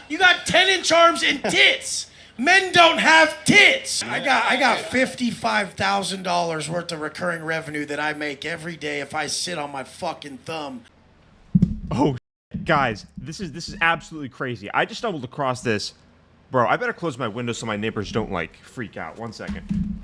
You got 10-inch arms and tits. Men don't have tits. I got $55,000 worth of recurring revenue that I make every day if I sit on my fucking thumb. Oh, guys, this is absolutely crazy. I just stumbled across this. Bro, I better close my window so my neighbors don't, like, freak out. 1 second.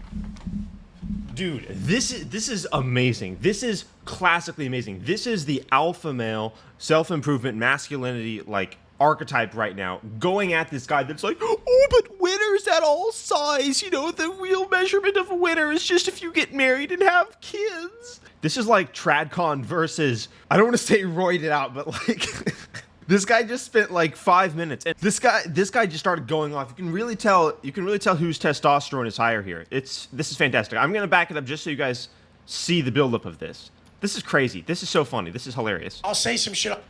Dude, this is amazing. This is classically amazing. This is the alpha male self-improvement masculinity, like, archetype right now, going at this guy that's like, oh, but winners at all size, you know, the real measurement of a winner is just if you get married and have kids. This is like Tradcon versus, I don't want to say roided out, but like, this guy just spent like 5 minutes, and this guy just started going off. You can really tell whose testosterone is higher here. This is fantastic. I'm gonna back it up just so you guys see the buildup of this. This is crazy. This is so funny. This is hilarious. I'll say some shit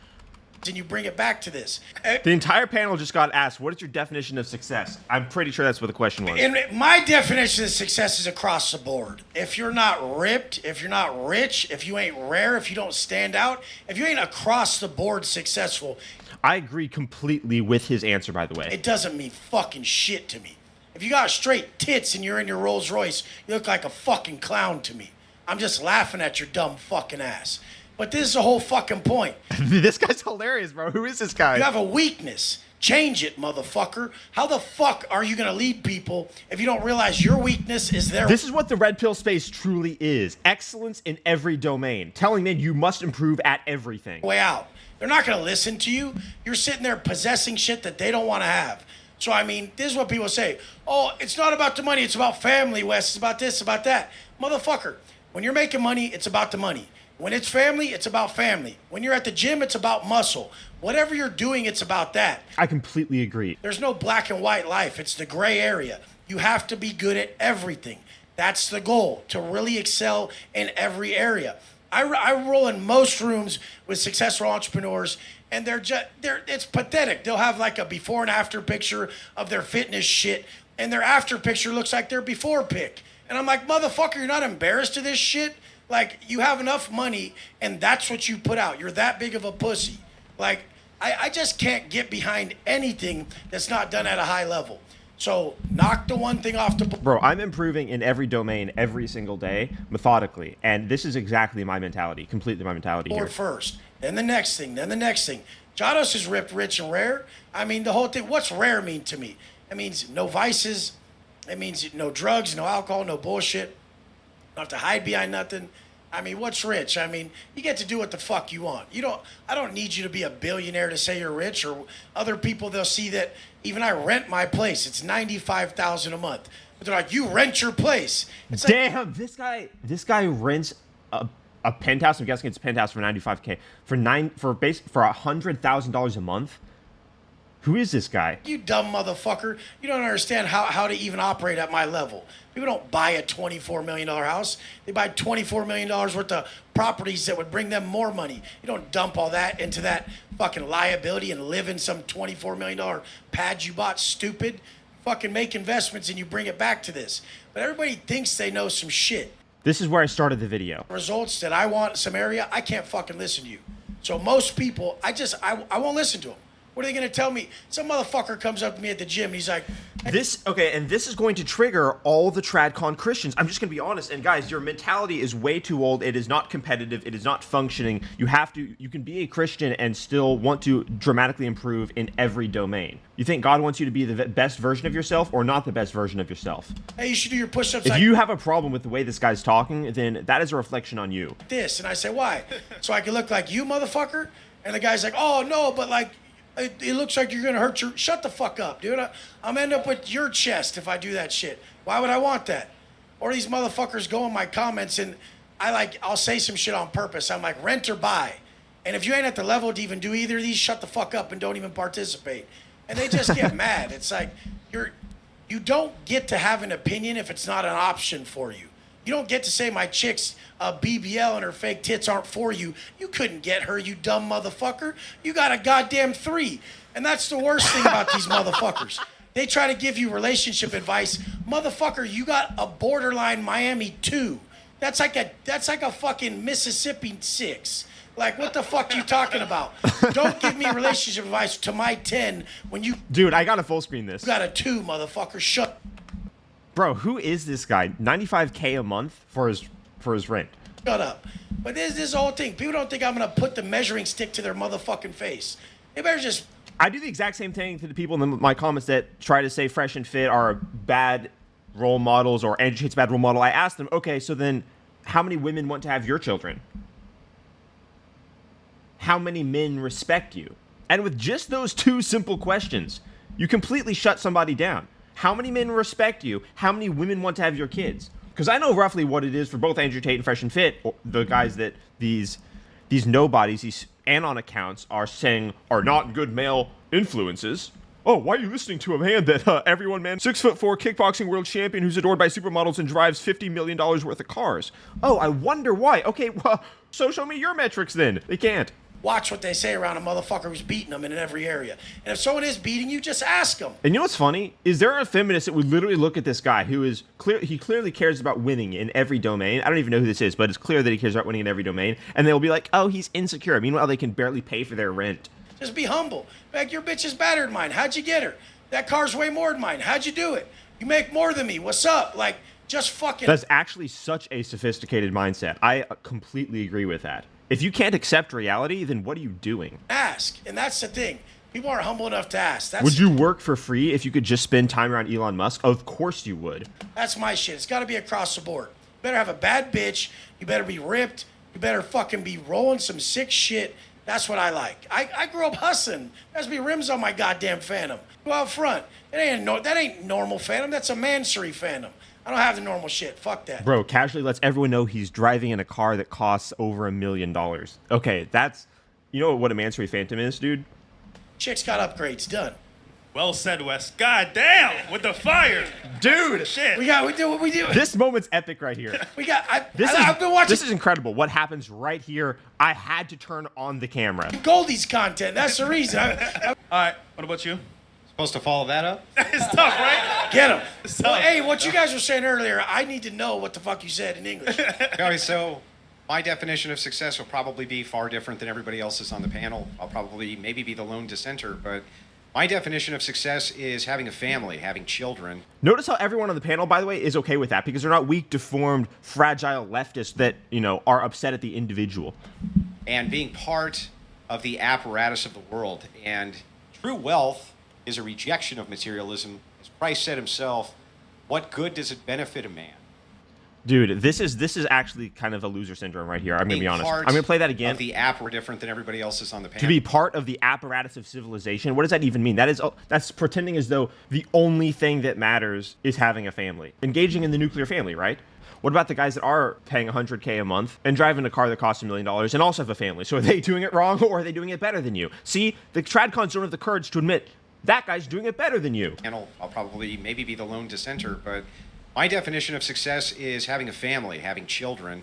and you bring it back to this. The entire panel just got asked, what is your definition of success? I'm pretty sure that's what the question was. And my definition of success is across the board. If you're not ripped, if you're not rich, if you ain't rare, if you don't stand out, if you ain't across the board successful. I agree completely with his answer, by the way. It doesn't mean fucking shit to me. If you got straight tits and you're in your Rolls Royce, you look like a fucking clown to me. I'm just laughing at your dumb fucking ass. But this is the whole fucking point. This guy's hilarious, bro. Who is this guy? You have a weakness. Change it, motherfucker. How the fuck are you going to lead people if you don't realize your weakness is their... This is what the red pill space truly is. Excellence in every domain. Telling men you must improve at everything. Way out. They're not going to listen to you. You're sitting there possessing shit that they don't want to have. So, I mean, this is what people say. Oh, it's not about the money. It's about family, Wes. It's about this, about that. Motherfucker, when you're making money, it's about the money. When it's family, it's about family. When you're at the gym, it's about muscle. Whatever you're doing, it's about that. I completely agree. There's no black and white life. It's the gray area. You have to be good at everything. That's the goal, to really excel in every area. I roll in most rooms with successful entrepreneurs, and it's pathetic. They'll have like a before and after picture of their fitness shit, and their after picture looks like their before pic. And I'm like, motherfucker, you're not embarrassed of this shit? Like, you have enough money, and that's what you put out. You're that big of a pussy. Like, I just can't get behind anything that's not done at a high level. So, knock the one thing off the board. Bro, I'm improving in every domain every single day, methodically. And this is exactly my mentality, completely my mentality here. First, then the next thing, then the next thing. Jados is ripped, rich, and rare. I mean, the whole thing, what's rare mean to me? It means no vices. It means no drugs, no alcohol, no bullshit. Don't have to hide behind nothing. I mean, what's rich? I mean, you get to do what the fuck you want. I don't need you to be a billionaire to say you're rich, or other people, they'll see that even I rent my place. It's $95,000 a month. But they're like, you rent your place. It's damn, like, this guy rents a penthouse. I'm guessing it's a penthouse for $95K for $100,000 a month. Who is this guy? You dumb motherfucker. You don't understand how to even operate at my level. People don't buy a $24 million house. They buy $24 million worth of properties that would bring them more money. You don't dump all that into that fucking liability and live in some $24 million pad you bought, stupid. Fucking make investments and you bring it back to this. But everybody thinks they know some shit. This is where I started the video. Results that I want in some area, I can't fucking listen to you. So most people, I won't listen to them. What are they going to tell me? Some motherfucker comes up to me at the gym and he's like... and this is going to trigger all the Tradcon Christians. I'm just going to be honest. And guys, your mentality is way too old. It is not competitive. It is not functioning. You can be a Christian and still want to dramatically improve in every domain. You think God wants you to be the best version of yourself or not the best version of yourself? Hey, you should do your push-ups. If you have a problem with the way this guy's talking, then that is a reflection on you. This, and I say, why? So I can look like you, motherfucker? And the guy's like, oh, no, but like... It looks like you're going to hurt your... Shut the fuck up, dude. I'm going to end up with your chest if I do that shit. Why would I want that? Or these motherfuckers go in my comments and I'll say some shit on purpose. I'm like, rent or buy. And if you ain't at the level to even do either of these, shut the fuck up and don't even participate. And they just get mad. It's like, you don't get to have an opinion if it's not an option for you. You don't get to say my chick's BBL and her fake tits aren't for you. You couldn't get her, you dumb motherfucker. You got a goddamn 3. And that's the worst thing about these motherfuckers. They try to give you relationship advice. Motherfucker, you got a borderline Miami 2. That's like a fucking Mississippi 6. Like, what the fuck are you talking about? Don't give me relationship advice to my 10 when you Dude, I gotta full screen this. got a 2, motherfucker. Shut Bro, who is this guy? $95K a month for his rent. up. But this whole thing. People don't think I'm going to put the measuring stick to their motherfucking face. They better just... I do the exact same thing to the people in my comments that try to say Fresh and Fit are bad role models or Andrew Tate's a bad role model. I asked them, okay, so then how many women want to have your children? How many men respect you? And with just those 2 simple questions, you completely shut somebody down. How many men respect you? How many women want to have your kids? Because I know roughly what it is for both Andrew Tate and Fresh and Fit, the guys that these nobodies, these anon accounts are saying are not good male influences. Oh, why are you listening to a man that everyone, man, 6'4" kickboxing world champion who's adored by supermodels and drives $50 million worth of cars? Oh, I wonder why. Okay, well, so show me your metrics then. They can't. Watch what they say around a motherfucker who's beating them in every area. And if someone is beating you, just ask them. And you know what's funny? Is there a feminist that would literally look at this guy who is he clearly cares about winning in every domain. I don't even know who this is, but it's clear that he cares about winning in every domain. And they'll be like, oh, he's insecure. Meanwhile, they can barely pay for their rent. Just be humble. Like, your bitch is better than mine. How'd you get her? That car's way more than mine. How'd you do it? You make more than me. What's up? Like, just fucking... That's actually such a sophisticated mindset. I completely agree with that. If you can't accept reality, then what are you doing? Ask. And that's the thing. People aren't humble enough to ask. Would you work for free if you could just spend time around Elon Musk? Of course you would. That's my shit. It's got to be across the board. You better have a bad bitch. You better be ripped. You better fucking be rolling some sick shit. That's what I like. I grew up hustling. There has to be rims on my goddamn Phantom. Go out front. That ain't normal Phantom. That's a Mansory Phantom. I don't have the normal shit. Fuck that. Bro, casually lets everyone know he's driving in a car that costs over $1 million. Okay, that's... You know what a Mansory Phantom is, dude? Chick's got upgrades. Done. Well said, Wes. God damn, with the fire. Dude! Shit. We do what we do. This moment's epic right here. I've been watching... This is incredible. What happens right here, I had to turn on the camera. Goldie's content. That's the reason. All right, what about you? Supposed to follow that up? It's tough, right? Get him. Well, hey, what you guys were saying earlier, I need to know what the fuck you said in English. Okay, so my definition of success will probably be far different than everybody else's on the panel. I'll probably maybe be the lone dissenter, but my definition of success is having a family, having children. Notice how everyone on the panel, by the way, is okay with that because they're not weak, deformed, fragile leftists that, are upset at the individual. And being part of the apparatus of the world. And true wealth is a rejection of materialism. As Christ said himself, what good does it benefit a man? Dude, this is actually kind of a loser syndrome right here. I'm going to be honest. I'm going to play that again. Of the app, we're different than everybody else's on the panel. To be part of the apparatus of civilization, what does that even mean? That's pretending as though the only thing that matters is having a family. Engaging in the nuclear family, right? What about the guys that are paying $100K a month and driving a car that costs $1 million and also have a family? So are they doing it wrong or are they doing it better than you? See, the Tradcons don't have the courage to admit that guy's doing it better than you. I'll probably maybe be the lone dissenter, but my definition of success is having a family, having children,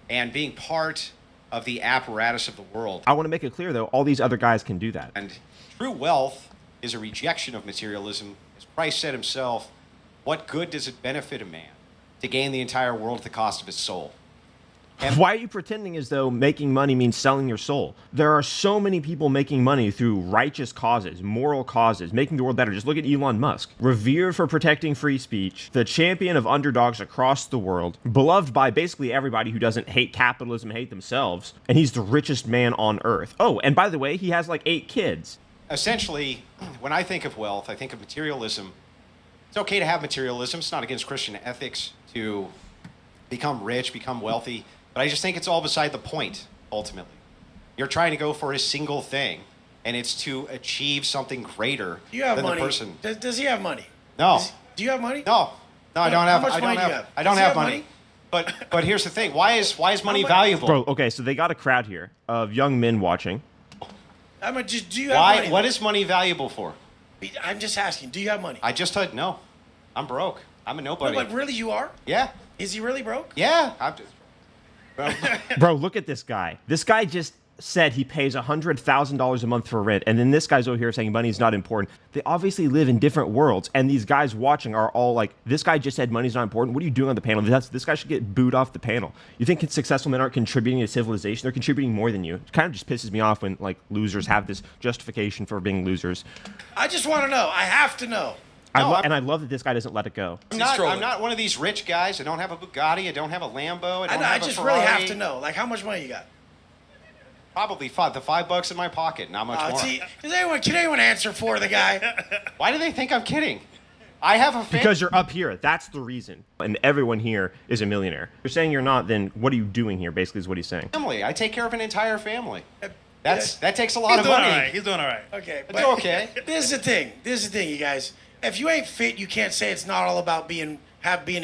and being part of the apparatus of the world. I want to make it clear, though, all these other guys can do that. And true wealth is a rejection of materialism. As Christ said himself, what good does it benefit a man to gain the entire world at the cost of his soul? And why are you pretending as though making money means selling your soul? There are so many people making money through righteous causes, moral causes, making the world better. Just look at Elon Musk. Revered for protecting free speech, the champion of underdogs across the world, beloved by basically everybody who doesn't hate capitalism, hate themselves, and he's the richest man on earth. Oh, and by the way, he has like 8 kids. Essentially, when I think of wealth, I think of materialism. It's okay to have materialism. It's not against Christian ethics to become rich, become wealthy. But I just think it's all beside the point, ultimately. You're trying to go for a single thing, and it's to achieve something greater than money? The person. Does he have money? No. Do you have money? No, I don't have. How much money do you have? I don't have money. But here's the thing. Why is money valuable? Bro, okay, so they got a crowd here of young men watching. Do you have money? What is money valuable for? I'm just asking. Do you have money? I just said no. I'm broke. I'm a nobody. No, but really, you are? Yeah. Is he really broke? Yeah. Bro, look at this guy. This guy just said he pays $100,000 a month for rent, and then this guy's over here saying money's not important. They obviously live in different worlds, and these guys watching are all like, this guy just said money's not important. What are you doing on the panel? This guy should get booed off the panel. You think successful men aren't contributing to civilization? They're contributing more than you. It kind of just pisses me off when like losers have this justification for being losers. I just want to know. I have to know. And I love that this guy doesn't let it go. I'm not one of these rich guys. I don't have a Bugatti. I don't have a Lambo. I just really have to know. Like, how much money you got? Probably the $5 in my pocket. Not much more. Can anyone answer for the guy? Why do they think I'm kidding? I have a family. Because you're up here. That's the reason. And everyone here is a millionaire. You're saying you're not, then what are you doing here, basically, is what he's saying. Family. I take care of an entire family. That takes a lot of money. He's doing all right. Okay. It's okay. This is the thing, you guys. If you ain't fit, you can't say it's not all about being in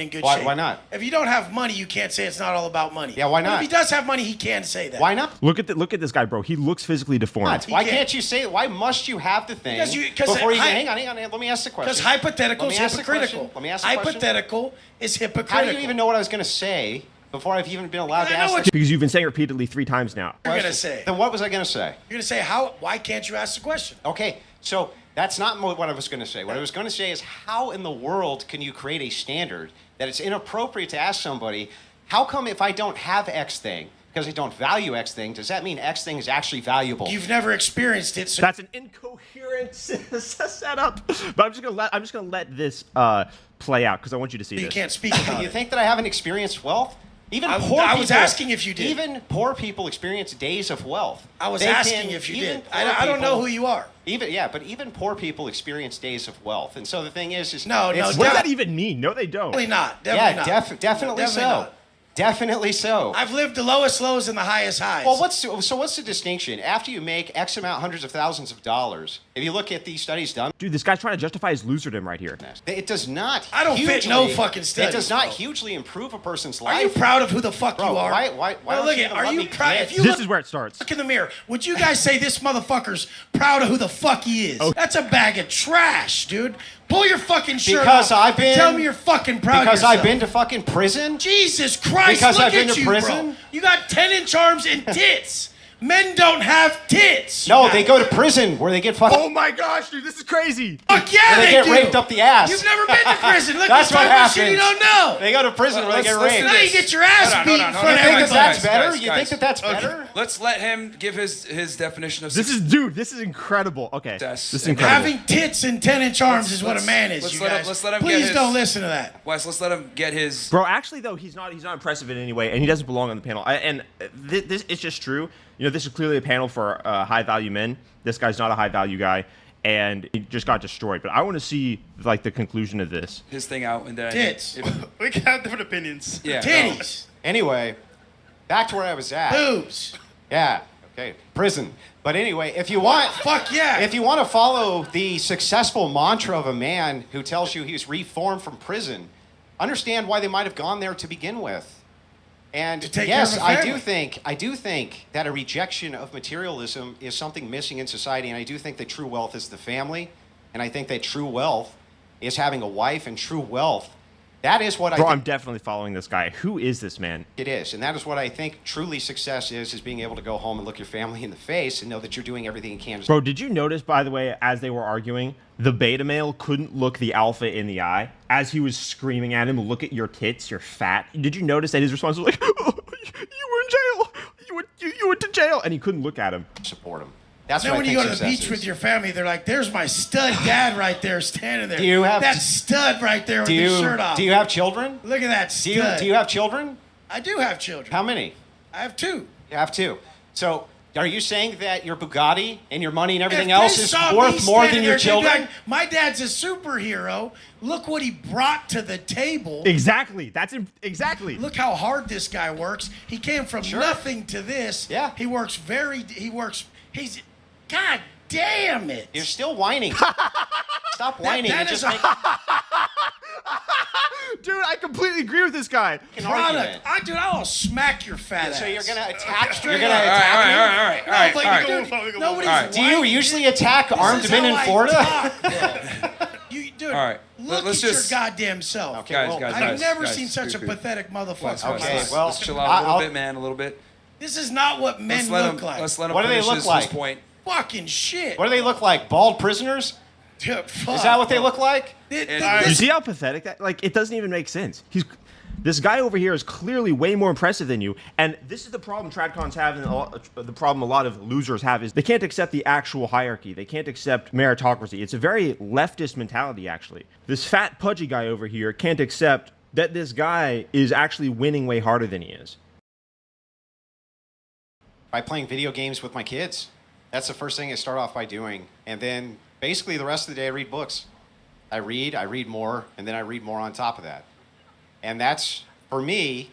good shape. Why not? If you don't have money, you can't say it's not all about money. Yeah, why not? But if he does have money, he can say that. Why not? Look at this guy, bro. He looks physically deformed. Why can't you say? Why must you have the thing before you hang on? Let me ask the question. Because hypothetical is hypocritical. Let me ask the question. Hypothetical is hypocritical. How do you even know what I was going to say before I've even been allowed to ask? Because you've been saying it repeatedly 3 times now. You're gonna say. Then what was I going to say? You're gonna say why can't you ask the question? Okay, so that's not what I was going to say. What I was going to say is, how in the world can you create a standard that it's inappropriate to ask somebody, how come if I don't have X thing, because I don't value X thing, does that mean X thing is actually valuable? You've never experienced it. So that's an incoherent setup. But I'm just gonna let this play out because I want you to see this. You can't speak about You it. think that I haven't experienced wealth? I was asking if you did. Even poor people experience days of wealth. I was asking if you did. I don't know who you are. But even poor people experience days of wealth. And so the thing is no. What does that even mean? No, they don't. Definitely not. Definitely not. Definitely so. Not. Definitely so. I've lived the lowest lows and the highest highs. Well, what's the distinction? After you make X amount, hundreds of thousands of dollars, if you look at these studies done, dude, this guy's trying to justify his loserdom right here. It does not. I don't fit no fucking studies. It does not bro. hugely improve a person's life. Are you proud of who the fuck you are? Why well, look at. Are you proud? This is where it starts. Look in the mirror. Would you guys say this motherfucker's proud of who the fuck he is? Oh. That's a bag of trash, dude. Pull your fucking shirt because off. I've been. Tell me you're fucking proud. Because of yourself. I've been to fucking prison. Jesus Christ! Because look I've been at to you, prison. Bro. You got 10-inch arms and tits. Men don't have tits. No, they go to prison where they get fucking. Oh my gosh, dude, this is crazy. Fuck yeah, they get raped up the ass. You've never been to prison. Look, That's what happens. Shit you don't know. They go to prison where they get raped. Now you get your ass beat in front of You think everybody. that's better? You think that's better? Okay. Let's let him give his definition of This is incredible. Okay. Success. This is incredible. Having tits and 10-inch arms is what a man is, you guys. Let's let him Please get his, don't listen to that. Wes, let's let him get his. Bro, actually though, he's not impressive in any way, and he doesn't belong on the panel. This it's just true. You know, this is clearly a panel for high value men. This guy's not a high value guy, and he just got destroyed. But I want to see like the conclusion of this. His thing out and then Tits. We can have different opinions. Yeah. Titties. Anyway, back to where I was at. Boobs. Yeah. Okay. Prison. But anyway, if you want, Fuck yeah. if you want to follow the successful mantra of a man who tells you he's reformed from prison, understand why they might have gone there to begin with. And take yes, care of a I do think that a rejection of materialism is something missing in society, and I do think that true wealth is the family, and I think that true wealth is having a wife, and true wealth, that is what Bro, I I'm think definitely following this guy. Who is this man? it is, and that is what I think truly success is being able to go home and look your family in the face and know that you're doing everything you can. Bro, did you notice, by the way, as they were arguing, the beta male couldn't look the alpha in the eye as he was screaming at him, look at your tits, you're fat. Did you notice that his response was like, oh, you were in jail. You went to jail. And he couldn't look at him. Support them. That's Then what when I you think go to the success beach is. with your family, they're like, "There's my stud dad right there, standing there. Do you have- that stud right there with his shirt off? Do you have children? Look at that stud. Do you have children? I do have children. How many? I have 2. You have 2. So are you saying that your Bugatti and your money and everything If else they is saw me worth more standing than your there, they'd be children? like, my dad's a superhero. Look what he brought to the table. Exactly. Exactly. Look how hard this guy works. He came from nothing to this. Yeah. He's, God damn it. You're still whining. Stop whining. that and is just a- make Dude, I completely agree with this guy. an product. argument. I'll smack your fat ass. So you're gonna attack. Straight You're gonna up. attack. All right. No, but all right. dude, nobody's All right. Do you whining. usually attack This armed is men how in I Florida? talk, bro. Dude, All right. look Let's at just- your goddamn self. Okay, Guys, well, guys, I've never guys, seen such a good. pathetic motherfucker. Wes, Okay, let's well, chill out a little I'll- bit, man. A little bit. This is not what men look like. Let's let him What do they finish look his like? point. Fucking shit. What do they look like? Bald prisoners? Dude, fuck. Is that what they look like? You see how pathetic that? Like, it doesn't even make sense. This guy over here is clearly way more impressive than you, and this is the problem Tradcons have, and the problem a lot of losers have is they can't accept the actual hierarchy. They can't accept meritocracy. It's a very leftist mentality, actually. This fat, pudgy guy over here can't accept that this guy is actually winning way harder than he is. By playing video games with my kids. That's the first thing I start off by doing. And then basically the rest of the day I read books. I read more, and then I read more on top of that. And that's, for me,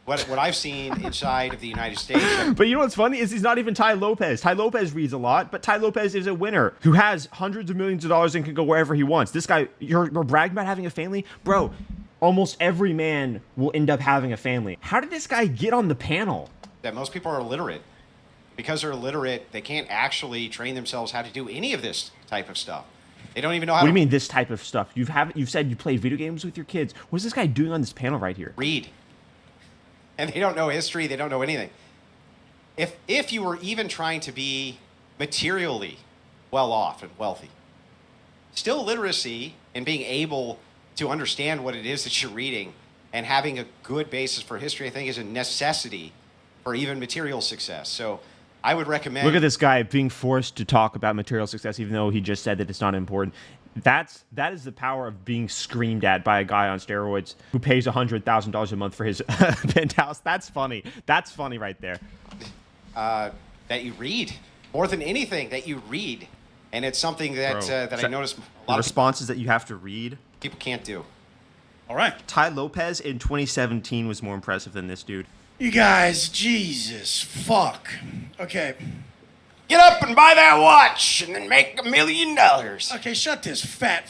what I've seen inside of the United States. But you know what's funny is he's not even Ty Lopez. Ty Lopez reads a lot, but Ty Lopez is a winner who has hundreds of millions of dollars and can go wherever he wants. This guy, you're bragging about having a family? Bro, almost every man will end up having a family. How did this guy get on the panel? That most people are illiterate. Because they're illiterate, they can't actually train themselves how to do any of this type of stuff. They don't even know how What do to you mean this type of stuff? You've said you play video games with your kids. What is this guy doing on this panel right here? read. And they don't know history, they don't know anything. If you were even trying to be materially well off and wealthy, still literacy and being able to understand what it is that you're reading and having a good basis for history, I think, is a necessity for even material success. So I would recommend... Look at this guy being forced to talk about material success, even though he just said that it's not important. That is the power of being screamed at by a guy on steroids who pays $100,000 a month for his penthouse. That's funny. That's funny right there. that you read. More than anything, that you read. And it's something that, that I noticed a The lot of responses that you have to read. people can't do. All right. Ty Lopez in 2017 was more impressive than this dude. You guys, Jesus, fuck. Okay. Get up and buy that watch and then make $1 million. Okay, shut this fat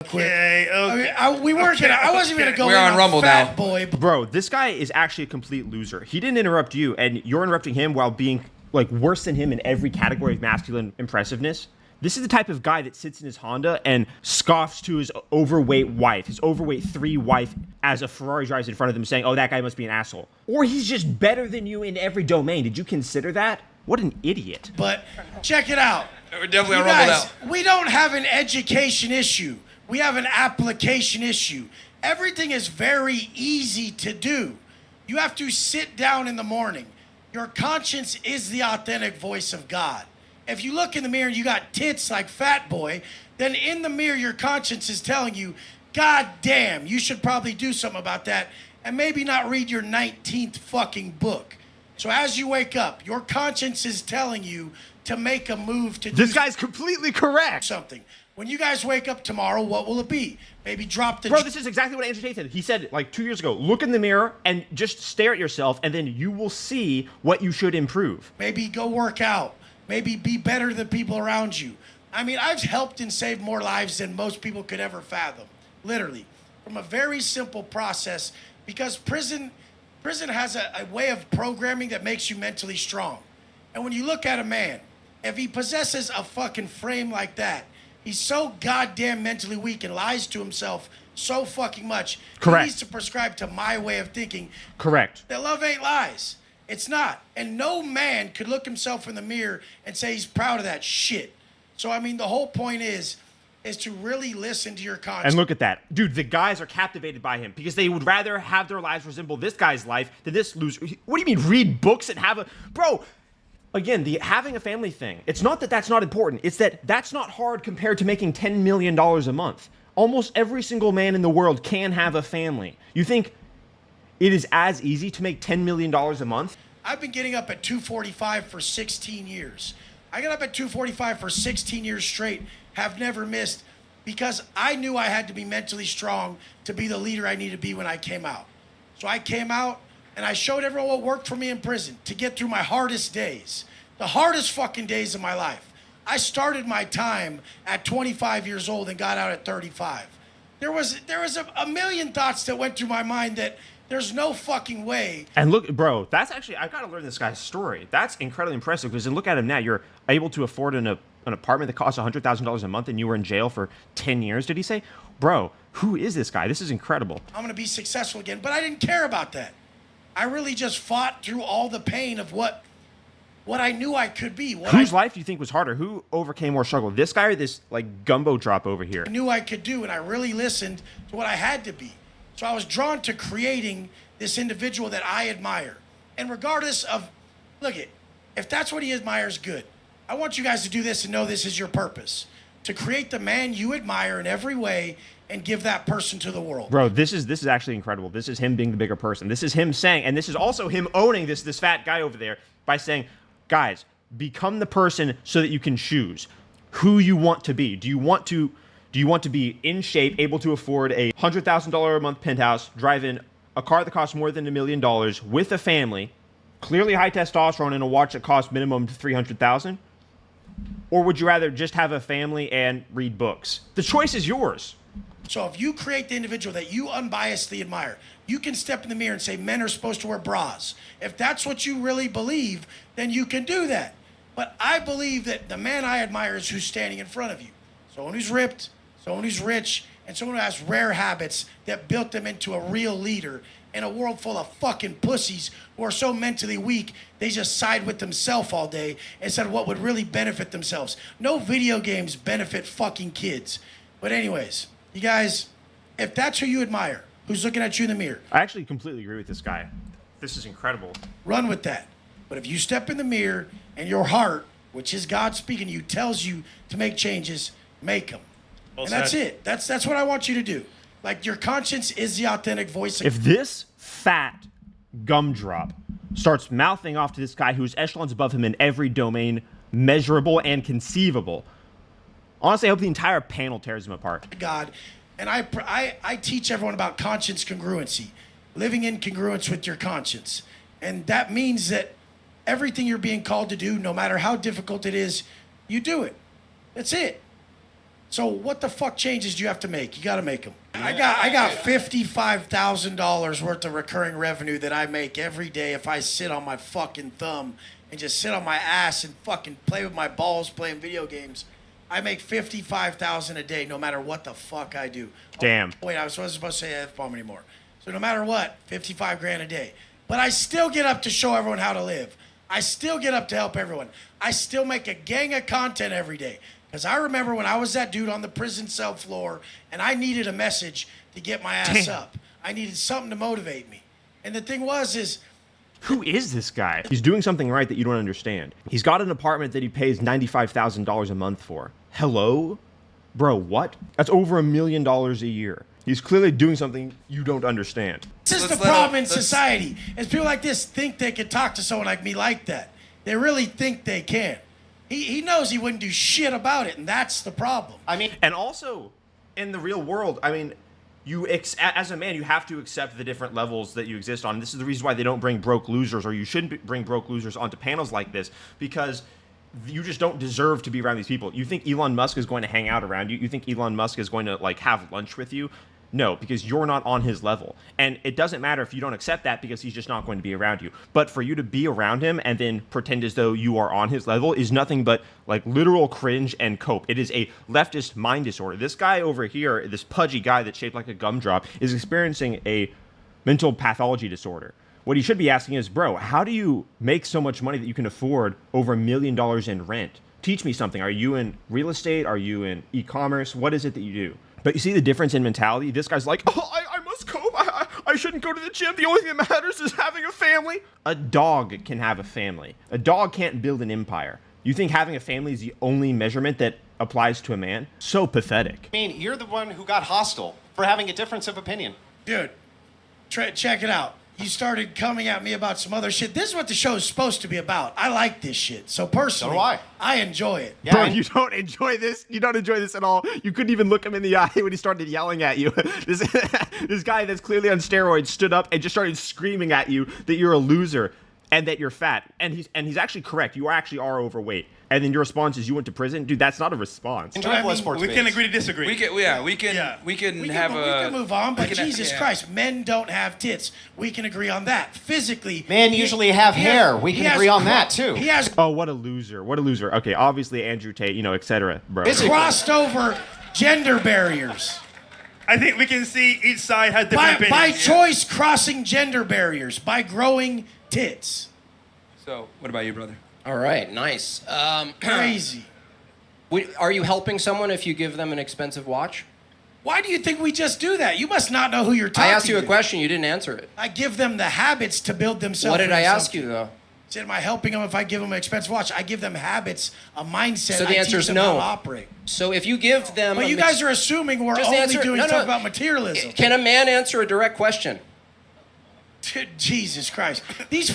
Okay. Okay. we weren't gonna. I wasn't even gonna go We're in on Rumble fat now. boy. Bro, this guy is actually a complete loser. He didn't interrupt you, and you're interrupting him while being like worse than him in every category of masculine impressiveness. This is the type of guy that sits in his Honda and scoffs to his overweight wife, his overweight 3 wife, as a Ferrari drives in front of them saying, oh, that guy must be an asshole. Or he's just better than you in every domain. Did you consider that? What an idiot. But check it out. We're definitely You on Rumble guys, now. we don't have an education issue. We have an application issue. Everything is very easy to do. You have to sit down in the morning. Your conscience is the authentic voice of God. If you look in the mirror and you got tits like Fat Boy, then in the mirror your conscience is telling you, God damn, you should probably do something about that and maybe not read your 19th fucking book. So as you wake up, your conscience is telling you to make a move to This do guy's completely correct. something. When you guys wake up tomorrow, what will it be? Maybe drop the... Bro, this is exactly what Andrew Tate said. He said, like, 2 years ago, look in the mirror and just stare at yourself, and then you will see what you should improve. Maybe go work out. Maybe be better than people around you. I mean, I've helped and saved more lives than most people could ever fathom. Literally. From a very simple process, because prison has a way of programming that makes you mentally strong. And when you look at a man, if he possesses a fucking frame like that, he's so goddamn mentally weak and lies to himself so fucking much. Correct. He needs to prescribe to my way of thinking Correct. that love ain't lies. It's not. And no man could look himself in the mirror and say he's proud of that shit. So, I mean, the whole point is to really listen to your conscience. And look at that. Dude, the guys are captivated by him because they would rather have their lives resemble this guy's life than this loser. What do you mean, read books and have a... Bro, again, the having a family thing, it's not that that's not important. It's that that's not hard compared to making $10 million a month. Almost every single man in the world can have a family. You think it is as easy to make $10 million a month? I've been getting up at 2:45 for 16 years. I got up at 2:45 for 16 years straight, have never missed, because I knew I had to be mentally strong to be the leader I needed to be when I came out. So I came out and I showed everyone what worked for me in prison to get through my hardest days, the hardest fucking days of my life. I started my time at 25 years old and got out at 35. There was a million thoughts that went through my mind that there's no fucking way. And look, bro, that's actually, I've got to learn this guy's story. That's incredibly impressive because look at him now. You're able to afford an apartment that costs $100,000 a month and you were in jail for 10 years, did he say? Bro, who is this guy? This is incredible. I'm going to be successful again. But I didn't care about that. I really just fought through all the pain of what I knew I could be. Whose life do you think was harder? Who overcame more struggle? This guy or this like gumbo drop over here? I knew I could do, and I really listened to what I had to be. So I was drawn to creating this individual that I admire. And regardless of, if that's what he admires, good. I want you guys to do this and know this is your purpose. To create the man you admire in every way and give that person to the world. Bro, this is actually incredible. This is him being the bigger person. This is him saying, and this is also him owning this fat guy over there by saying, guys, become the person so that you can choose who you want to be. Do you want to be in shape, able to afford a $100,000 a month penthouse, drive in a car that costs more than $1 million with a family, clearly high testosterone, and a watch that costs minimum $300,000? Or would you rather just have a family and read books? The choice is yours. So if you create the individual that you unbiasedly admire, you can step in the mirror and say men are supposed to wear bras. If that's what you really believe, then you can do that. But I believe that the man I admire is who's standing in front of you. Someone who's ripped, someone who's rich, and someone who has rare habits that built them into a real leader in a world full of fucking pussies who are so mentally weak, they just side with themselves all day instead of what would really benefit themselves. No video games benefit fucking kids. But anyways, you guys, if that's who you admire, who's looking at you in the mirror, I actually completely agree with this guy. This is incredible. run with that. But if you step in the mirror and your heart, which is God speaking to you, tells you to make changes, make them. Well And that's said. it. That's what I want you to do. Like, your conscience is the authentic voice. If this fat gumdrop starts mouthing off to this guy who's echelons above him in every domain measurable and conceivable, honestly, I hope the entire panel tears him apart. God, and I teach everyone about conscience congruency, living in congruence with your conscience. And that means that everything you're being called to do, no matter how difficult it is, you do it. That's it. So what the fuck changes do you have to make? You got to make them. I got $55,000 worth of recurring revenue that I make every day if I sit on my fucking thumb and just sit on my ass and fucking play with my balls playing video games. I make $55,000 a day no matter what the fuck I do. Damn. Oh, wait, I wasn't supposed to say F-bomb anymore. So no matter what, 55 grand a day. But I still get up to show everyone how to live. I still get up to help everyone. I still make a gang of content every day. Because I remember when I was that dude on the prison cell floor and I needed a message to get my ass up. I needed something to motivate me. And the thing is, Who is this guy? He's doing something right that you don't understand. He's got an apartment that he pays $95,000 a month for. Hello? Bro, what? That's over $1 million a year. He's clearly doing something you don't understand. this is Let's the let problem him- in let's- society. Is people like this think they can talk to someone like me like that. They really think they can. He knows he wouldn't do shit about it, and that's the problem. I mean, And also, in the real world, I mean, as a man, you have to accept the different levels that you exist on. This is the reason why they don't bring broke losers, or you shouldn't bring broke losers onto panels like this, because you just don't deserve to be around these people. You think Elon Musk is going to hang out around you? You think Elon Musk is going to like have lunch with you? No, because you're not on his level. And it doesn't matter if you don't accept that, because he's just not going to be around you. But for you to be around him and then pretend as though you are on his level is nothing but like literal cringe and cope. It is a leftist mind disorder. This guy over here, this pudgy guy that's shaped like a gumdrop, is experiencing a mental pathology disorder. What he should be asking is, bro, how do you make so much money that you can afford over $1 million in rent? Teach me something. Are you in real estate? Are you in e-commerce? What is it that you do? But you see the difference in mentality? This guy's like, oh, I must cope. I shouldn't go to the gym. The only thing that matters is having a family. A dog can have a family. A dog can't build an empire. You think having a family is the only measurement that applies to a man? So pathetic. I mean, you're the one who got hostile for having a difference of opinion. Dude, check it out. You started coming at me about some other shit. This is what the show is supposed to be about. I like this shit. So personally, So do I. enjoy it. Yeah, Bro, and- you don't enjoy this. You don't enjoy this at all. You couldn't even look him in the eye when he started yelling at you. This guy that's clearly on steroids stood up and just started screaming at you that you're a loser and that you're fat. And he's actually correct. You actually are overweight. And then your response is you went to prison? Dude, that's not a response. Enjoy I mean, blood sports We debates. can agree to disagree. We can We have can move on, but we can- Jesus yeah. Christ, men don't have tits. We can agree on that. Physically, Men usually have he hair. has- We he can has agree on cro- that, too. He has Oh, what a loser. What a loser. Okay, obviously Andrew Tate, etc., bro. Physically. crossed over gender barriers. I think we can see each side has different By opinions. choice, crossing gender barriers, by growing tits. So, what about you, brother? All right, nice. Crazy. Are you helping someone if you give them an expensive watch? Why do you think we just do that? You must not know who you're talking to. I asked you a question, you didn't answer it. I give them the habits to build themselves. What did I into ask something. you, though? Said, am I helping them if I give them an expensive watch? I give them habits, a mindset. So the I answer teach is them no. how to operate. So if you give them... But you guys are assuming we're Just only answer- doing no, stuff no. about materialism. Can a man answer a direct question? Jesus Christ. These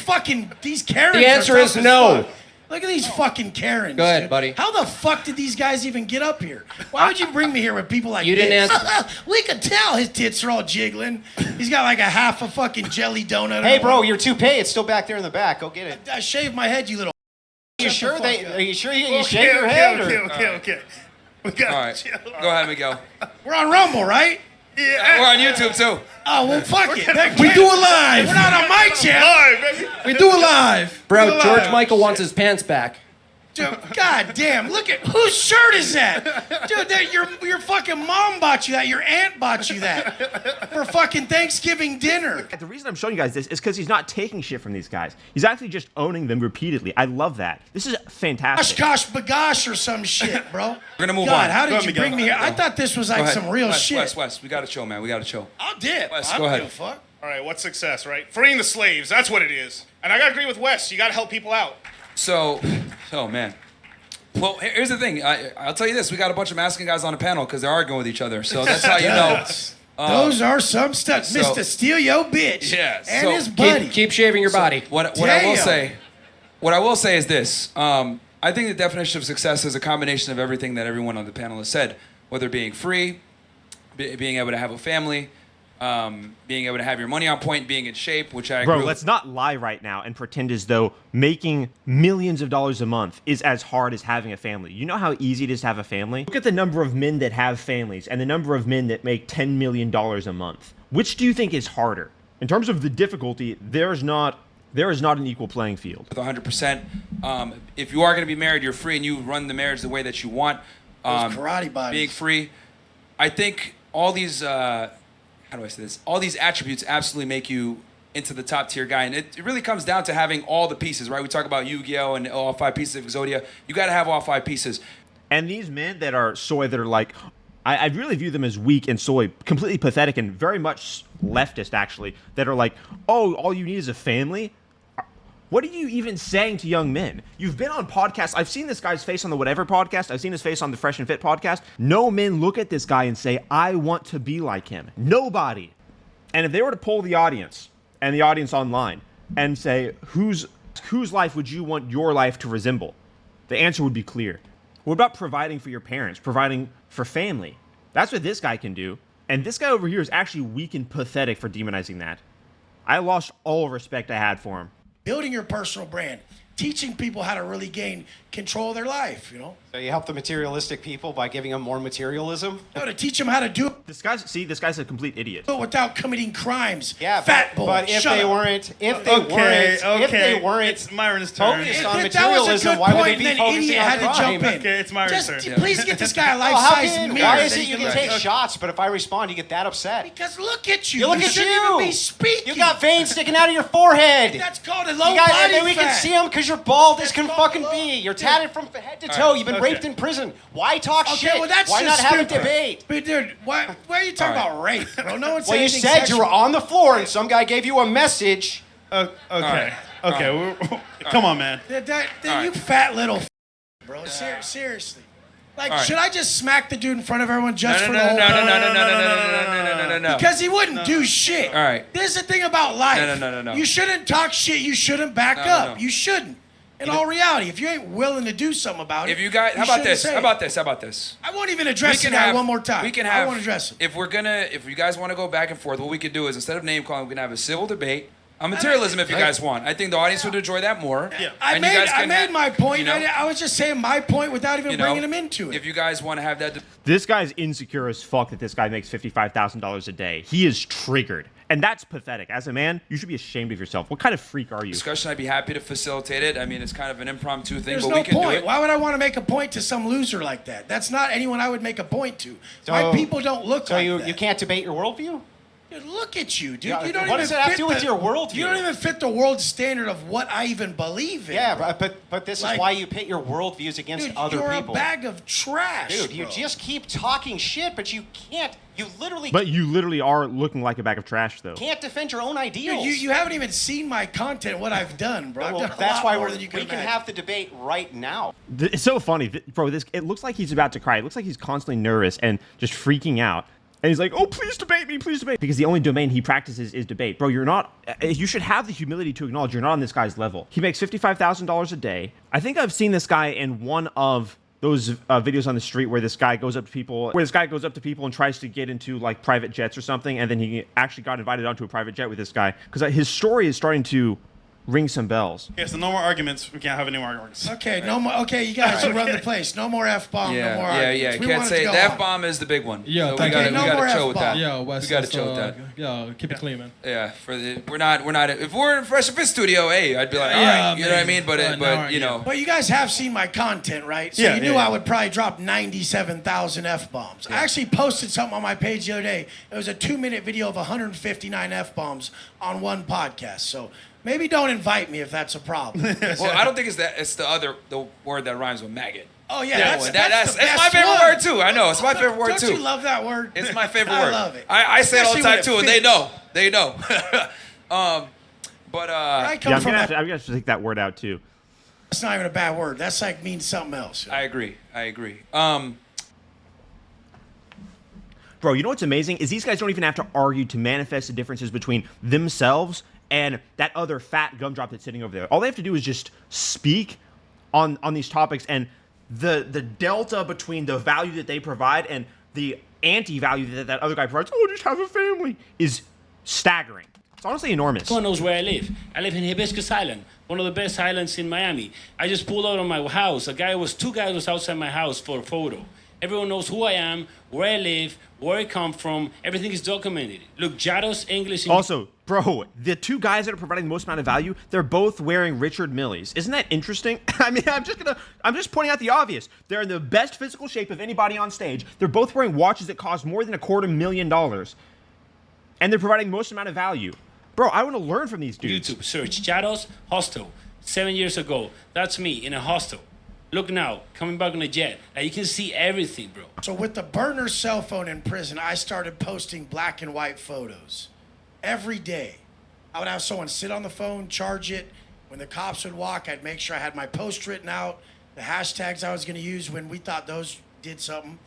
Karens The answer are is tough as no. fuck. Look at these fucking Karens. Go ahead, dude. buddy. How the fuck did these guys even get up here? Why would you bring me here with people like You didn't this? answer. We could tell his tits are all jiggling. He's got like a half a fucking jelly donut. Hey, bro, your toupee, it's still back there in the back. Go get it. I shaved my head, you little. Are you Shut sure the they? fuck Are you sure you Okay, shave your okay, head? okay, or? okay. We got All right, go ahead, Miguel. We're on Rumble, right? Yeah. We're on YouTube, too. Oh, well, fuck it. We do it live. We're not on my channel. Live, baby. We do it live. Bro, George Michael wants his pants back. Dude, God damn, look at whose shirt is that? Dude, your fucking mom bought you that. Your aunt bought you that for fucking Thanksgiving dinner. The reason I'm showing you guys this is because he's not taking shit from these guys. He's actually just owning them repeatedly. I love that. This is fantastic. Gosh, bagosh or some shit, bro. We're gonna move God, on. how Go did ahead, you Miguel. bring me here? I thought this was Go like ahead. some real Wes, shit. Wes, we got to chill, man. We got to chill. I'll dip. Wes, I go don't ahead. give a fuck. All right, what's success, right? Freeing the slaves, that's what it is. And I got to agree with Wes. You got to help people out. So, oh, man. Well, here's the thing. I'll tell you this. We got a bunch of masculine guys on the panel because they're arguing with each other. So that's how you know. Those are some stuff. so- Mr. Steal Your Bitch Yeah, and so his buddy. Keep shaving your body. What I will Damn. say, what I will say is this. I think the definition of success is a combination of everything that everyone on the panel has said, whether being free, being able to have a family, being able to have your money on point, being in shape, which I agree Bro, with. let's not lie right now and pretend as though making millions of dollars a month is as hard as having a family. You know how easy it is to have a family? Look at the number of men that have families and the number of men that make $10 million a month. Which do you think is harder? In terms of the difficulty, there is not an equal playing field. With 100%. If you are going to be married, you're free and you run the marriage the way that you want. Those karate bodies. Being free. I think all these, how do I say this? All these attributes absolutely make you into the top tier guy. And it really comes down to having all the pieces, right? We talk about Yu-Gi-Oh! And all 5 pieces of Exodia. You got to have all 5 pieces. And these men that are soy that are like, I really view them as weak and soy, completely pathetic and very much leftist actually, that are like, oh, all you need is a family? What are you even saying to young men? You've been on podcasts. I've seen this guy's face on the Whatever podcast. I've seen his face on the Fresh and Fit podcast. No men look at this guy and say, I want to be like him. Nobody. And if they were to poll the audience and the audience online and say, whose life would you want your life to resemble? The answer would be clear. What about providing for your parents, providing for family? That's what this guy can do. And this guy over here is actually weak and pathetic for demonizing that. I lost all respect I had for him. Building your personal brand. Teaching people how to really gain control of their life, you know? So you help the materialistic people by giving them more materialism? No, to teach them how to do it This guy's a complete idiot. without committing crimes. Yeah, Fat boy. but if shut they up. weren't, if they weren't It's Myron's turn. focused on If that was a materialism, good why would point, they be then focusing idiot on had to crime? jump in. Okay, it's Myron's turn. Just please get this guy a Well, how life-size can, mirror. why is that it he you can can look take at. shots, but if I respond, you get that upset? Because look at you. You look you at shouldn't you. even be speaking. You got veins sticking out of your forehead. That's called a low You got, body and we fat. can see them because you're bald as can called fucking low- be. You're tatted from head to toe. You've been okay. raped in prison. Why talk Okay, shit? well that's Why not just have a stupid. debate? But dude, why are you talking about rape, bro? No one said Well, you anything said you sexual. were on the floor and some guy gave you a message. Okay. Come on, man. You fat little bro. Seriously. Like, should I just smack the dude in front of everyone just for the whole point? No. Because he wouldn't do shit. All right. This is the thing about life. No. You shouldn't talk shit. You shouldn't back up. You shouldn't. In all reality, if you ain't willing to do something about it, If you guys, how about shouldn't this? say How it. about this? I won't even address the guy one more time. We can I have. won't address him. If you guys want to go back and forth, what we could do is instead of name calling, we can have a civil debate. Materialism, if you guys want. I think the audience would enjoy that more. Yeah. I made my point. You know, I was just saying my point without even bringing him into it. If you guys want to have that... This guy's insecure as fuck that this guy makes $55,000 a day. He is triggered. And that's pathetic. As a man, you should be ashamed of yourself. What kind of freak are you? discussion, I'd be happy to facilitate it. I mean, it's kind of an impromptu thing, There's but no we can point. do it. Why would I want to make a point to some loser like that? That's not anyone I would make a point to. My people don't look like that. So you can't debate your worldview? Dude, look at you, dude. Yeah, You don't what even does it have to fit do with your worldview? You don't even fit the world standard of what I even believe in. Yeah, but this Like, is why you pit your worldviews against Dude, other you're people. a bag of trash, Dude, you bro. just keep talking shit, but you can't. You literally But you literally are looking like a bag of trash, though. can't defend your own ideals. Dude, you haven't even seen my content, what I've done, bro. I've Well, done a that's lot why more we than you can imagine. have the debate right now. It's so funny, bro. It looks like he's about to cry. It looks like he's constantly nervous and just freaking out. And he's like, "Oh, please debate me, please debate." Because the only domain he practices is debate, bro. You're not. You should have the humility to acknowledge you're not on this guy's level. He makes $55,000 a day. I think I've seen this guy in one of those videos on the street where this guy goes up to people, and tries to get into like private jets or something, and then he actually got invited onto a private jet with this guy because his story is starting to ring some bells. Okay, so no more arguments. We can't have any more arguments. Okay, no more. Okay, you guys run the place. No more F-bomb, no more arguments. We Can't want it say to go the on. F-bomb is the big one. Yeah, so thank we you. gotta, No we gotta more chill with that. F-bomb. Yeah, Wes, we gotta just, chill with that. Yeah, keep it clean, man. Yeah, we're not. If we're in Fresh Fit Studio, hey, I'd be like, all right, you know what I mean? But you know, But you guys have seen my content, right? So Yeah, you knew yeah. I would probably drop 97,000 F-bombs. I actually posted something on my page the other day. It was a 2-minute video of 159 F-bombs on one podcast. So maybe don't invite me if that's a problem. well, I don't think it's that. It's the word that rhymes with maggot. Oh, yeah, That that's one. the It's my best favorite one. word, too. I know. It's my favorite word, Don't too. you love that word? It's my favorite I word. love it. I say it all the time, Especially too, when and it they know. fits. They know. But I come Yeah, I'm from gonna that. have to take that word out too. That's not even a bad word. That's like means something else. I agree. Bro, you know what's amazing is these guys don't even have to argue to manifest the differences between themselves and that other fat gumdrop that's sitting over there. All they have to do is just speak on these topics, and the delta between the value that they provide and the anti-value that other guy provides, oh, just have a family, is staggering. It's honestly enormous. Everyone knows where I live. I live in Hibiscus Island, one of the best islands in Miami. I just pulled out of my house. Two guys was outside my house for a photo. Everyone knows who I am, where I live, where I come from. Everything is documented. Look, Jados, English. Also, bro, the two guys that are providing the most amount of value, they're both wearing Richard Milles. Isn't that interesting? I mean, I'm just pointing out the obvious. They're in the best physical shape of anybody on stage. They're both wearing watches that cost more than $250,000. And they're providing the most amount of value. Bro, I want to learn from these dudes. YouTube, search Jados Hostel. 7 years ago, that's me in a hostel. Look now, coming back on a jet. Like, you can see everything, bro. So with the burner cell phone in prison, I started posting black and white photos every day. I would have someone sit on the phone, charge it. When the cops would walk, I'd make sure I had my post written out, the hashtags I was going to use when we thought those did something.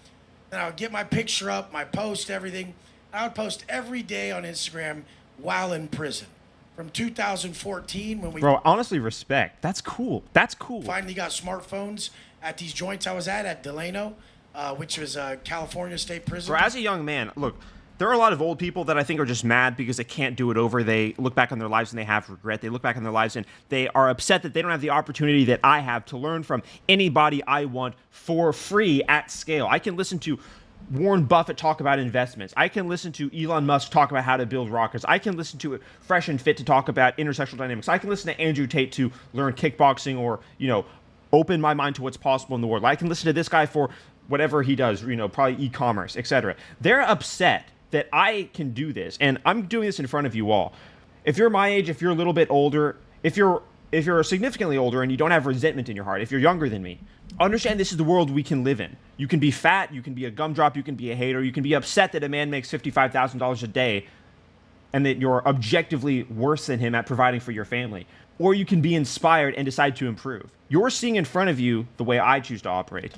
Then I would get my picture up, my post, everything. I would post every day on Instagram while in prison. From 2014, when we Bro, honestly, respect. That's cool. That's cool. finally got smartphones at these joints I was at Delano, which was California State Prison. Bro, as a young man, look, there are a lot of old people that I think are just mad because they can't do it over. They look back on their lives and they have regret. They look back on their lives and they are upset that they don't have the opportunity that I have to learn from anybody I want for free at scale. I can listen to Warren Buffett talk about investments. I can listen to Elon Musk talk about how to build rockets. I can listen to Fresh and Fit to talk about intersectional dynamics. I can listen to Andrew Tate to learn kickboxing or, open my mind to what's possible in the world. I can listen to this guy for whatever he does, probably e-commerce, etc. They're upset that I can do this, and I'm doing this in front of you all. If you're my age, if you're a little bit older, if you're significantly older and you don't have resentment in your heart, if you're younger than me, understand this is the world we can live in. You can be fat, you can be a gumdrop, you can be a hater, you can be upset that a man makes $55,000 a day and that you're objectively worse than him at providing for your family. Or you can be inspired and decide to improve. You're seeing in front of you the way I choose to operate.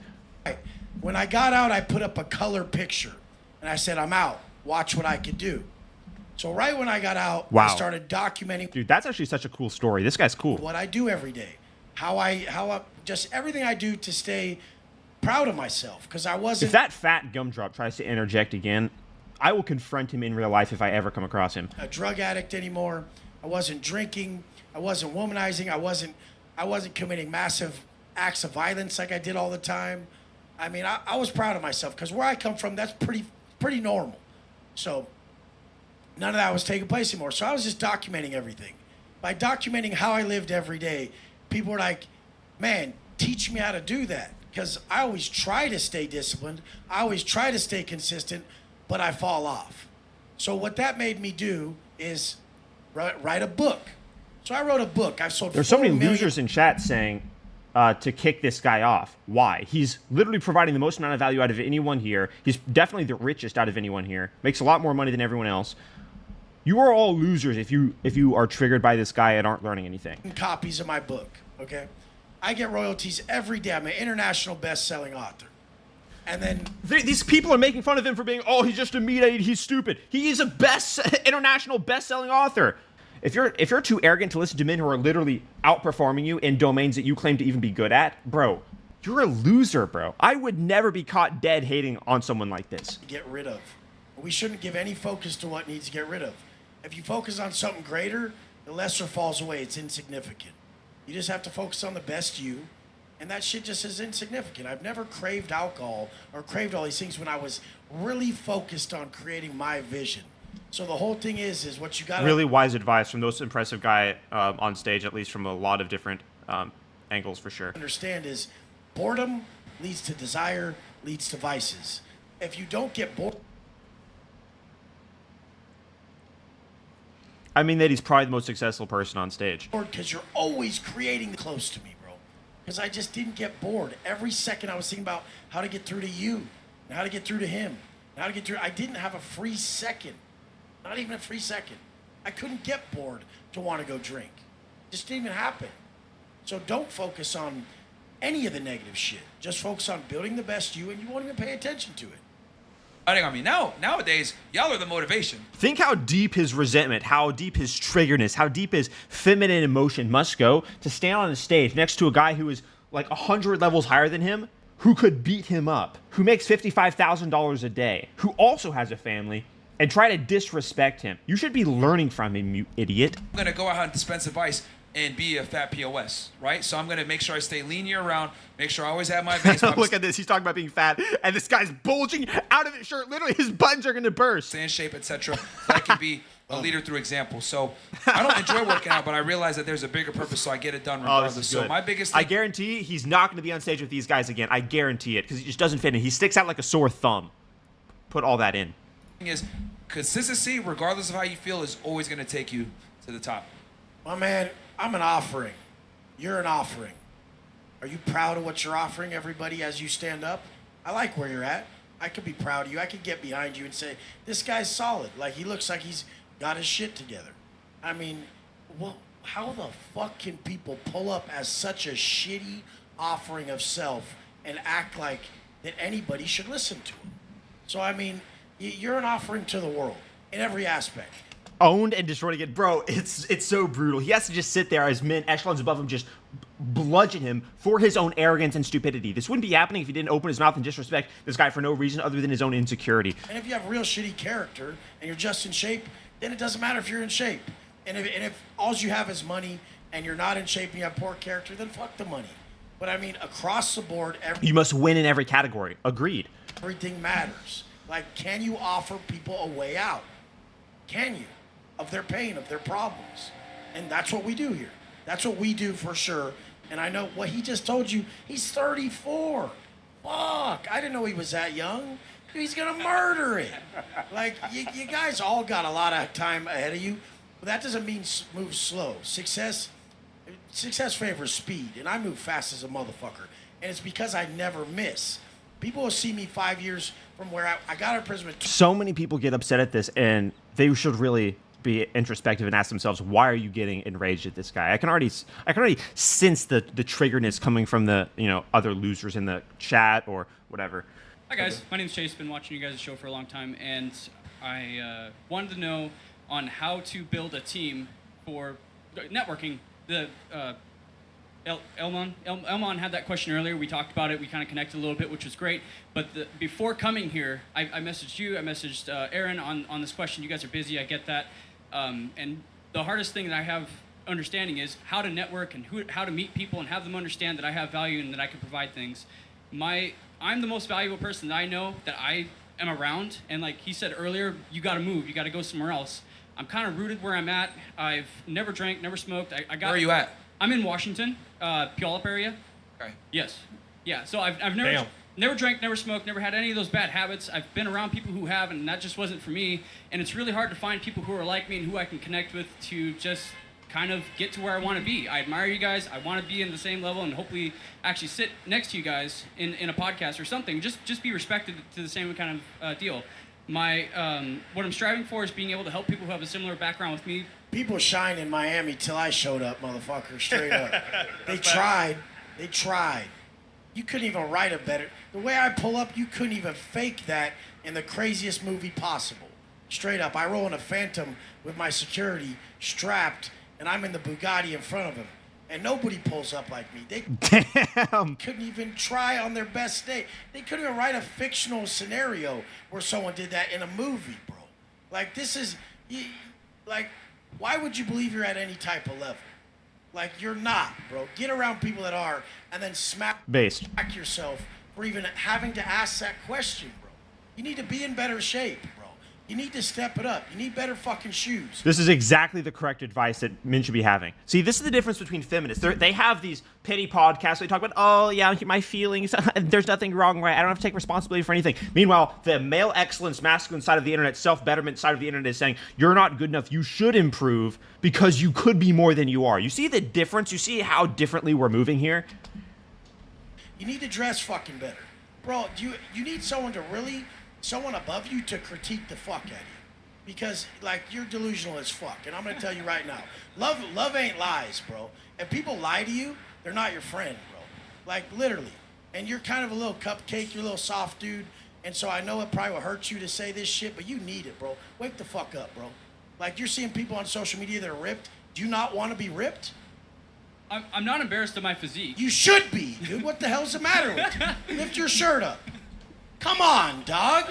When I got out, I put up a color picture, and I said, I'm out. Watch what I could do. So right when I got out, Wow. I started documenting Dude, that's actually such a cool story. This guy's cool. what I do every day, how I just everything I do to stay proud of myself, because I wasn't. If that fat gumdrop tries to interject again, I will confront him in real life if I ever come across him. a drug addict anymore. I wasn't drinking. I wasn't womanizing. I wasn't committing massive acts of violence like I did all the time. I mean, I was proud of myself because where I come from, that's pretty normal. So none of that was taking place anymore. So I was just documenting everything. By documenting how I lived every day, people were like, man, teach me how to do that. Because I always try to stay disciplined. I always try to stay consistent, but I fall off. So what that made me do is write a book. So I wrote a book. I've sold. There's so many 4 million losers in chat saying to kick this guy off. Why? He's literally providing the most amount of value out of anyone here. He's definitely the richest out of anyone here. Makes a lot more money than everyone else. You are all losers if you are triggered by this guy and aren't learning anything. copies of my book, okay? I get royalties every day. I'm an international best-selling author. And then These people are making fun of him for being, oh, he's just a meat eater, he's stupid. He is a international best-selling author. If you're too arrogant to listen to men who are literally outperforming you in domains that you claim to even be good at, bro, you're a loser, bro. I would never be caught dead hating on someone like this. get rid of. We shouldn't give any focus to what needs to get rid of. If you focus on something greater, the lesser falls away. It's insignificant. You just have to focus on the best you, and that shit just is insignificant. I've never craved alcohol or craved all these things when I was really focused on creating my vision. So the whole thing is what you got to... Really wise advice from the most impressive guy on stage, at least from a lot of different angles, for sure. understand is boredom leads to desire, leads to vices. If you don't get bored... I mean that he's probably the most successful person on stage. because you're always creating close to me, bro. Because I just didn't get bored. Every second I was thinking about how to get through to you, and how to get through to him, and how to get through. I didn't have a free second. Not even a free second. I couldn't get bored to want to go drink. It just didn't even happen. So don't focus on any of the negative shit. Just focus on building the best you, and you won't even pay attention to it. I think, I mean, nowadays, y'all are the motivation. Think how deep his resentment, how deep his triggeredness, how deep his feminine emotion must go to stand on a stage next to a guy who is like 100 levels higher than him, who could beat him up, who makes $55,000 a day, who also has a family, and try to disrespect him. You should be learning from him, you idiot. I'm going to go out and dispense advice and be a fat POS, right? So I'm going to make sure I stay lean year round, make sure I always have my base. Look at this. He's talking about being fat, and this guy's bulging out of his shirt. Literally, his buttons are going to burst. Stay in shape, etc. So I can be a leader through example. So I don't enjoy working out, but I realize that there's a bigger purpose, so I get it done regardless. This is So good. my biggest I thing guarantee he's not going to be on stage with these guys again. I guarantee it, because he just doesn't fit in. He sticks out like a sore thumb. Put all that in. is consistency, regardless of how you feel, is always going to take you to the top. My man, I'm an offering. You're an offering. Are you proud of what you're offering everybody as you stand up? I like where you're at. I could be proud of you. I could get behind you and say, this guy's solid. Like, he looks like he's got his shit together. I mean, well, how the fuck can people pull up as such a shitty offering of self and act like that anybody should listen to him? So, I mean, you're an offering to the world in every aspect. Owned and destroyed again. Bro, it's so brutal. He has to just sit there as men, echelons above him, just bludgeon him for his own arrogance and stupidity. This wouldn't be happening if he didn't open his mouth and disrespect this guy for no reason other than his own insecurity. And if you have real shitty character and you're just in shape, then it doesn't matter if you're in shape. And if all you have is money and you're not in shape and you have poor character, then fuck the money. But I mean, across the board, You must win in every category. Agreed. everything matters. Like, can you offer people a way out? Can you? Of their pain, of their problems. And that's what we do here. That's what we do for sure. And I know what he just told you, he's 34. Fuck, I didn't know he was that young. He's gonna murder it. Like, you guys all got a lot of time ahead of you, but that doesn't mean move slow. Success favors speed, and I move fast as a motherfucker. And it's because I never miss. People will see me 5 years from where I got out of prison with So many people get upset at this, and they should really be introspective and ask themselves, why are you getting enraged at this guy? I can already sense the triggerness coming from the other losers in the chat or whatever. Hi guys, my name's Chase. Been watching you guys' show for a long time, and I wanted to know on how to build a team for networking. The Elmon had that question earlier. We talked about it. We kind of connected a little bit, which was great. But before coming here, I messaged you. I messaged Aaron on this question. You guys are busy. I get that. And the hardest thing that I have understanding is how to network and how to meet people and have them understand that I have value and that I can provide things. I'm the most valuable person that I know that I am around, and like he said earlier, you got to move, you got to go somewhere else. I'm kind of rooted where I'm at. I've never drank, never smoked. Where are you at? I'm in Washington, Puyallup area. Okay. Yes. Yeah. So I've never drank, never smoked, never had any of those bad habits. I've been around people who have, and that just wasn't for me. And it's really hard to find people who are like me and who I can connect with to just kind of get to where I want to be. I admire you guys. I want to be in the same level and hopefully actually sit next to you guys in a podcast or something. Just be respected to the same kind of deal. What I'm striving for is being able to help people who have a similar background with me. People shine in Miami till I showed up, motherfucker. Straight up. They tried. You couldn't even write a better. The way I pull up, you couldn't even fake that in the craziest movie possible. Straight up. I roll in a Phantom with my security strapped, and I'm in the Bugatti in front of him. And nobody pulls up like me. They couldn't even try on their best day. They couldn't even write a fictional scenario where someone did that in a movie, bro. Like, this is, like, why would you believe you're at any type of level? Like, you're not, bro. Get around people that are, and then smack yourself for even having to ask that question, bro. You need to be in better shape, bro. You need to step it up. You need better fucking shoes. This is exactly the correct advice that men should be having. See, this is the difference between feminists. They have these pity podcasts. They talk about, oh, yeah, my feelings. There's nothing wrong, right? I don't have to take responsibility for anything. Meanwhile, the male excellence, masculine side of the internet, self-betterment side of the internet is saying, you're not good enough. You should improve because you could be more than you are. You see the difference? You see how differently we're moving here? You need to dress fucking better. Bro, you need someone above you to critique the fuck at you. Because, like, you're delusional as fuck. And I'm going to tell you right now, love ain't lies, bro. If people lie to you, they're not your friend, bro. Like, literally. And you're kind of a little cupcake, you're a little soft dude. And so I know it probably will hurt you to say this shit, but you need it, bro. Wake the fuck up, bro. Like, you're seeing people on social media that are ripped. Do you not want to be ripped? I'm not embarrassed of my physique. You should be, dude. What the hell's the matter with you? Lift your shirt up. Come on, dog.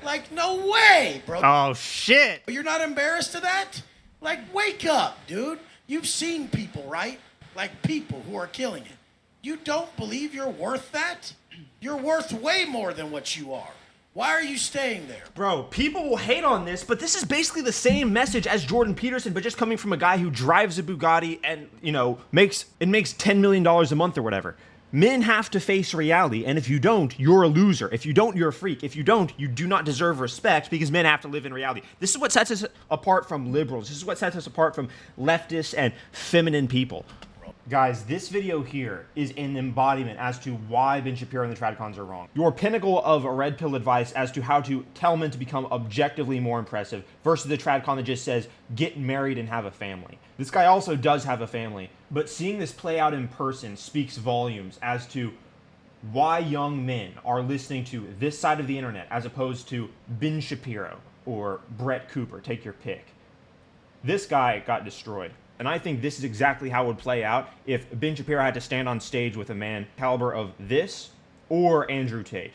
Like, no way, bro. Oh, shit. You're not embarrassed of that? Like, wake up, dude. You've seen people, right? Like, people who are killing it. You don't believe you're worth that? You're worth way more than what you are. Why are you staying there? Bro, people will hate on this, but this is basically the same message as Jordan Peterson, but just coming from a guy who drives a Bugatti and, makes $10 million a month or whatever. Men have to face reality, and if you don't, you're a loser. If you don't, you're a freak. If you don't, you do not deserve respect because men have to live in reality. This is what sets us apart from liberals. This is what sets us apart from leftists and feminine people. Guys, this video here is an embodiment as to why Ben Shapiro and the Tradcons are wrong. Your pinnacle of a red pill advice as to how to tell men to become objectively more impressive versus the Tradcon that just says, get married and have a family. This guy also does have a family, but seeing this play out in person speaks volumes as to why young men are listening to this side of the internet as opposed to Ben Shapiro or Brett Cooper, take your pick. This guy got destroyed. And I think this is exactly how it would play out if Ben Shapiro had to stand on stage with a man caliber of this or Andrew Tate.